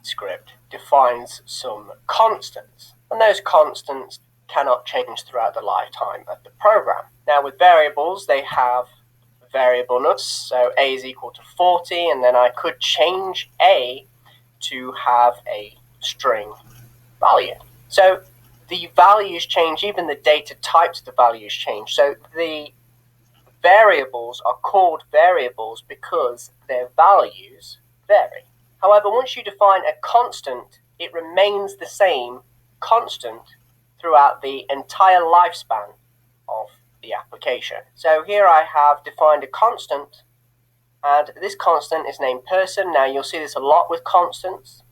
script defines some constants, and those constants cannot change throughout the lifetime of the program. Now with variables, they have variableness, so a is equal to 40, and then I could change a to have a string value. So the values change, even the data types of the values change. So the variables are called variables because their values vary. However, once you define a constant, it remains the same constant throughout the entire lifespan of the application. So here I have defined a constant, and this constant is named person. Now you'll see this a lot with constants.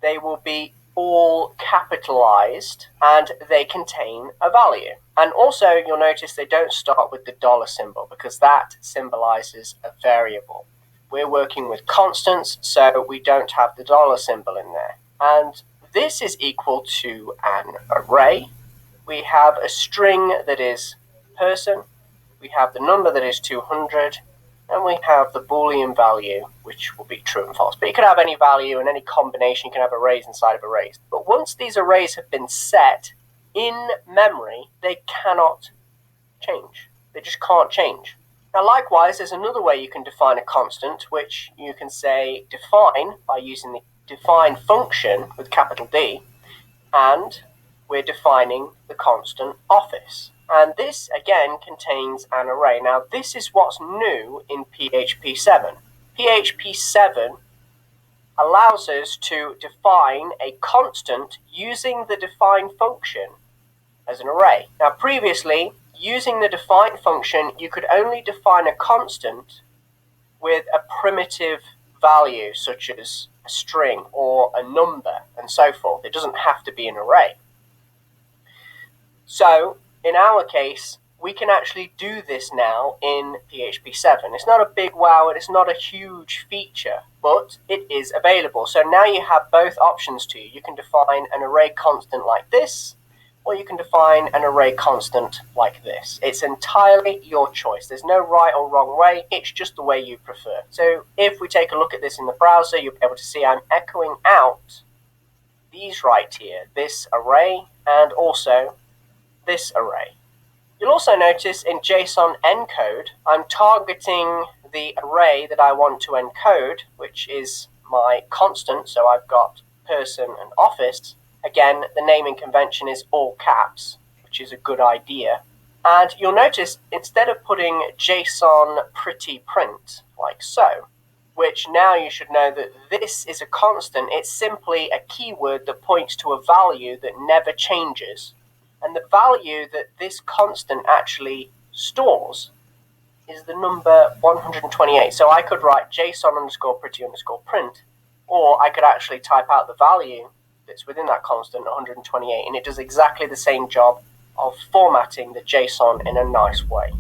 They will be all capitalized and they contain a value. And also you'll notice they don't start with the dollar symbol because that symbolizes a variable. We're working with constants, so we don't have the dollar symbol in there. And this is equal to an array. We have a string that is person, we have the number that is 200, and we have the Boolean value, which will be true and false. But you can have any value and any combination. You can have arrays inside of arrays. But once these arrays have been set in memory, they cannot change. They just can't change. Now likewise, there's another way you can define a constant, which you can say define by using the define function with capital D, and we're defining the constant office. And this, again, contains an array. Now, this is what's new in PHP 7. PHP 7 allows us to define a constant using the define function as an array. Now, previously, using the define function, you could only define a constant with a primitive value, such as a string or a number, and so forth. It doesn't have to be an array. So, in our case, we can actually do this now in PHP 7. It's not a big wow, and it's not a huge feature, but it is available. So now you have both options to you. You can define an array constant like this, or you can define an array constant like this. It's entirely your choice. There's no right or wrong way. It's just the way you prefer. So if we take a look at this in the browser, you'll be able to see I'm echoing out these right here, this array and also this array. You'll also notice in JSON encode, I'm targeting the array that I want to encode, which is my constant. So I've got person and office. Again, the naming convention is all caps, which is a good idea. And you'll notice instead of putting JSON pretty print like so, which now you should know that this is a constant, it's simply a keyword that points to a value that never changes. And the value that this constant actually stores is the number 128. So I could write JSON underscore pretty underscore print, or I could actually type out the value that's within that constant, 128, and it does exactly the same job of formatting the JSON in a nice way.